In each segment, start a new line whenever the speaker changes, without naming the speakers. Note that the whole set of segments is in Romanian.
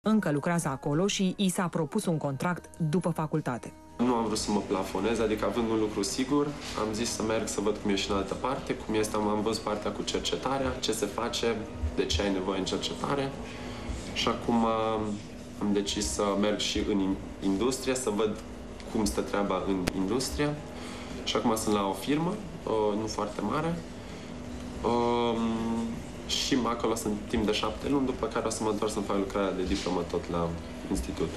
Încă lucrează acolo și i s-a propus un contract după facultate.
Nu am vrut să mă plafonez, adică având un lucru sigur, am zis să merg să văd cum e și în altă parte, cum este, am văzut partea cu cercetarea, ce se face, de ce ai nevoie în cercetare. Și acum am decis să merg și în industrie, să văd cum stă treaba în industrie. Și acum sunt la o firmă, nu foarte mare, și acolo sunt timp de 7 luni, după care o să mă întorc să-mi fac lucrarea de diplomă tot la institut.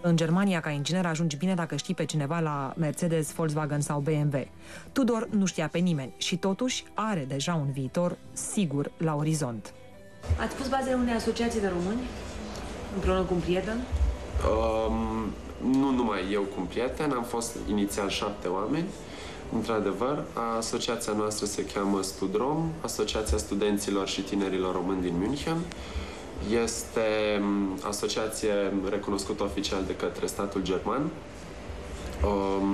În Germania, ca inginer, ajungi bine dacă știi pe cineva la Mercedes, Volkswagen sau BMW. Tudor nu știa pe nimeni și totuși are deja un viitor sigur la orizont.
Ați pus bazele unei asociații de români? Împreună cu un prieten?
Nu numai eu cu un prieten, am fost inițial 7 oameni. Într-adevăr, asociația noastră se cheamă Studrom, Asociația Studenților și Tinerilor Români din München. Este asociație recunoscută oficial de către statul german.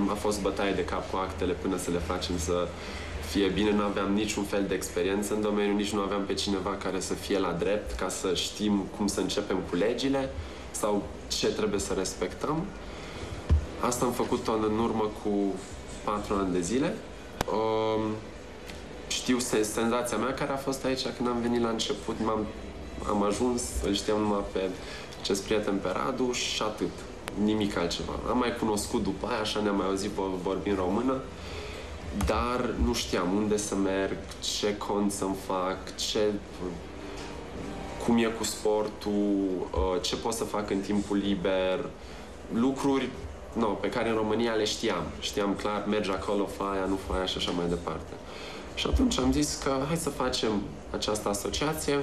A fost bătaie de cap cu actele până să le facem să fie bine. Nu aveam niciun fel de experiență în domeniu, nici nu aveam pe cineva care să fie la drept ca să știm cum să începem cu legile sau ce trebuie să respectăm. Asta am făcut-o în urmă cu 4 ani de zile. Știu senzația mea care a fost aici când am venit la început. Am ajuns, îl știam numai pe acest prieten, pe Radu, și atât. Nimic altceva. Am mai cunoscut după aia, așa ne-am mai auzit vorbind română, dar nu știam unde să merg, ce cont să-mi fac, cum e cu sportul, ce pot să fac în timpul liber, lucruri pe care în România le știam. Știam clar, mergi acolo, fă aia, nu fă aia și așa mai departe. Și atunci am zis că hai să facem această asociație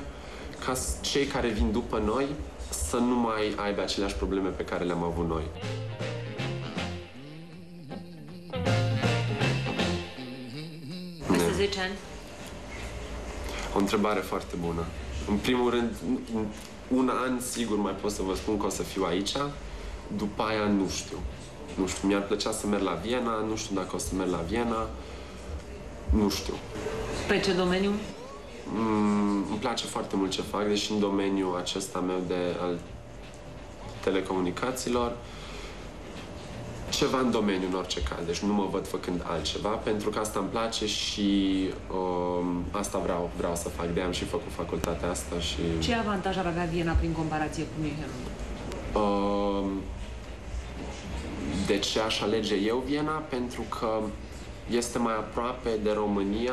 ca cei care vin după noi să nu mai aibă aceleași probleme pe care le-am avut noi.
Peste 10 ani?
O întrebare foarte bună. În primul rând, un an sigur mai pot să vă spun că o să fiu aici. După aia nu știu. Nu știu, mi-ar plăcea să merg la Viena, nu știu dacă o să merg la Viena. Nu știu.
Pe ce domeniu?
Îmi place foarte mult ce fac, deși în domeniul acesta meu al telecomunicațiilor, ceva în domeniu în orice caz, deci nu mă văd făcând altceva, pentru că asta îmi place și asta vreau să fac, de-aia am și făcut facultatea asta și...
Ce avantaj ar avea Viena prin comparație cu Münchenul?
De ce aș alege eu Viena? Pentru că este mai aproape de România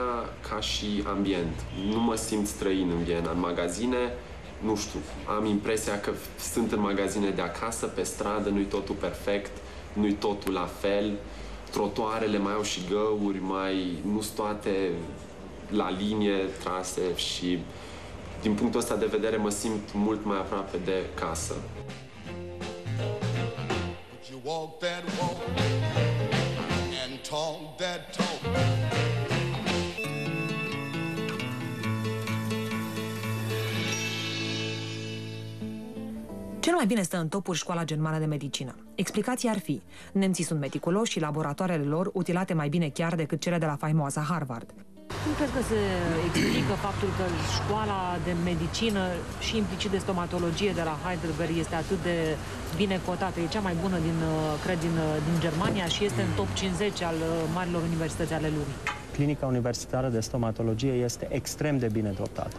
ca și ambient. Nu mă simt străin în Viena. În magazine, nu știu, am impresia că sunt în magazine de acasă, pe stradă, nu-i totul perfect, nu-i totul la fel. Trotuarele mai au și găuri, nu sunt toate la linie trase și din punctul ăsta de vedere mă simt mult mai aproape de casă. Walk that walk and talk that talk.
Cel mai bine stă în topuri școala germană de medicină. Explicația ar fi: nemții sunt meticuloși și laboratoarele lor utilate mai bine chiar decât cele de la faimoasa Harvard.
Cum crezi că se explică faptul că școala de medicină și implicit de stomatologie de la Heidelberg este atât de bine cotată? E cea mai bună, din Germania și este în top 50 al marilor universități ale lumii.
Clinica universitară de stomatologie este extrem de bine dotată.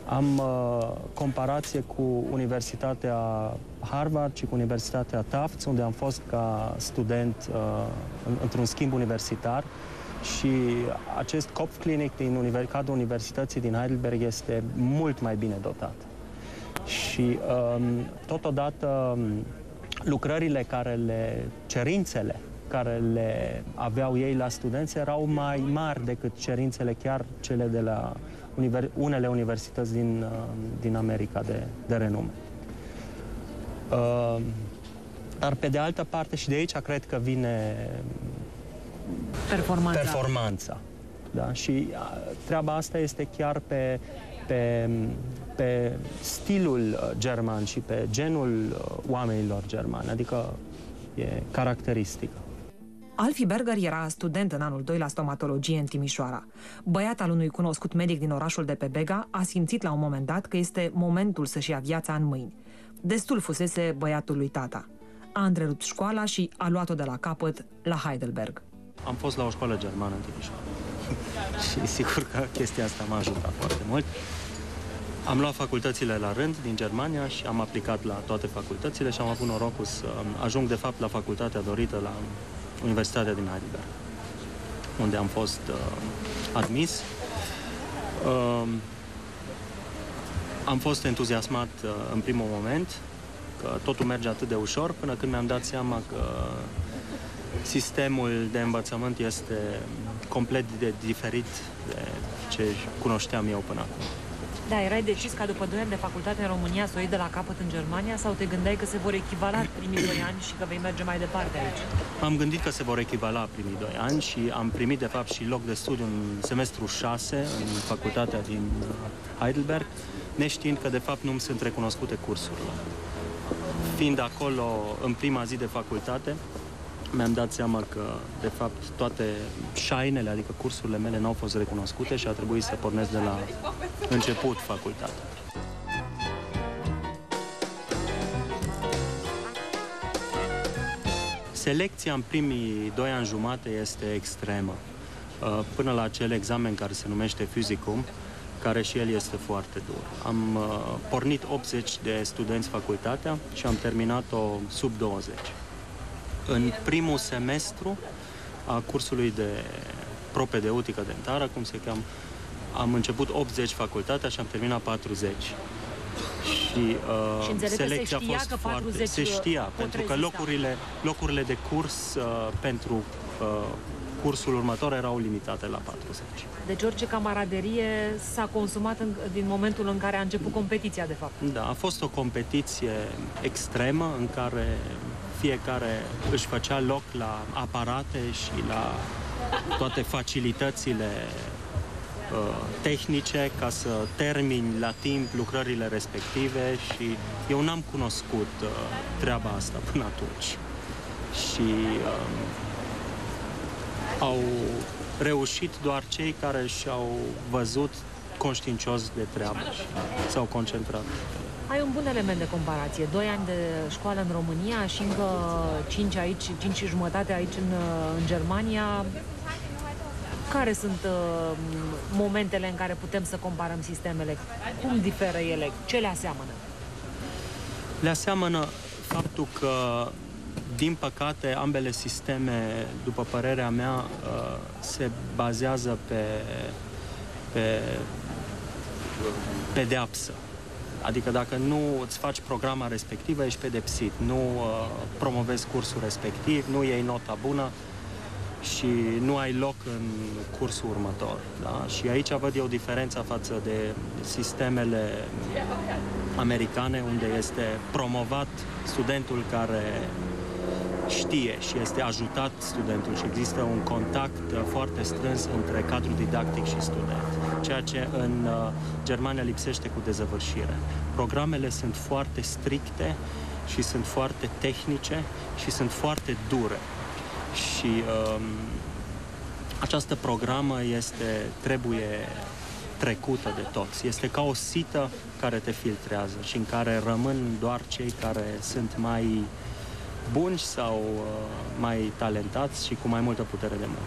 Am comparație cu Universitatea Harvard și cu Universitatea Tufts, unde am fost ca student într-un schimb universitar. Și acest Kopfklinik din cadrul Universității din Heidelberg este mult mai bine dotat. Și totodată cerințele care le aveau ei la studenți erau mai mari decât cerințele chiar cele de la unele universități din America de renume. Dar pe de altă parte și de aici cred că vine performanța. Da? Și treaba asta este chiar pe stilul german și pe genul oamenilor germani, adică e caracteristică.
Alfie Berger era student în anul 2 la stomatologie în Timișoara. Băiat al unui cunoscut medic din orașul de pe Bega a simțit la un moment dat că este momentul să-și ia viața în mâini. Destul fusese băiatul lui tata. A întrerupt școala și a luat-o de la capăt la Heidelberg.
Am fost la o școală germană în Timișoara și sigur că chestia asta m-a ajutat foarte mult. Am luat facultățile la rând din Germania și am aplicat la toate facultățile și am avut norocul să ajung de fapt la facultatea dorită la Universitatea din Heidelberg, unde am fost admis. Am fost entuziasmat în primul moment că totul merge atât de ușor, până când mi-am dat seama că sistemul de învățământ este complet diferit de ce cunoșteam eu până acum.
Da, erai decis ca după 2 ani de facultate în România să o iei de la capăt în Germania sau te gândeai că se vor echivala primii 2 ani și că vei merge mai departe aici?
Am gândit că se vor echivala primii 2 ani și am primit de fapt și loc de studiu în semestrul 6 în facultatea din Heidelberg, neștiind că de fapt nu-mi sunt recunoscute cursurile. Fiind acolo în prima zi de facultate, mi-am dat seama că, de fapt, toate șainele, adică cursurile mele, n-au fost recunoscute și a trebuit să pornesc de la început facultatea. Selecția în primii 2 ani jumate este extremă, până la acel examen care se numește Physicum, care și el este foarte dur. Am pornit 80 de studenți facultatea și am terminat-o sub 20. În primul semestru a cursului de propedeutică dentară, cum se cheamă, am început 80 facultatea și am terminat 40. Și selecția a fost foarte... Se știa, pentru că locurile de curs pentru cursul următor erau limitate la 40.
Deci orice camaraderie s-a consumat din momentul în care a început competiția, de fapt.
Da, a fost o competiție extremă în care fiecare își făcea loc la aparate și la toate facilitățile tehnice ca să termin la timp lucrările respective și eu n-am cunoscut treaba asta până atunci. Și au reușit doar cei care și-au văzut conștiincios de treabă și s-au concentrat.
Ai un bun element de comparație. 2 ani de școală în România și încă 5 aici, 5 și jumătate aici în Germania. Care sunt momentele în care putem să comparăm sistemele? Cum diferă ele? Ce le aseamănă?
Le aseamănă faptul că, din păcate, ambele sisteme, după părerea mea, se bazează pe pedeapsă. Adică dacă nu îți faci programa respectivă, ești pedepsit. Nu promovezi cursul respectiv, nu iei nota bună și nu ai loc în cursul următor. Da? Și aici văd eu diferența față de sistemele americane, unde este promovat studentul care știe și este ajutat studentul și există un contact foarte strâns între cadrul didactic și student, ceea ce în Germania lipsește cu dezăvârșire. Programele sunt foarte stricte și sunt foarte tehnice și sunt foarte dure. Și această programă trebuie trecută de toți. Este ca o sită care te filtrează și în care rămân doar cei care sunt mai buni sau mai talentați și cu mai multă putere de muncă.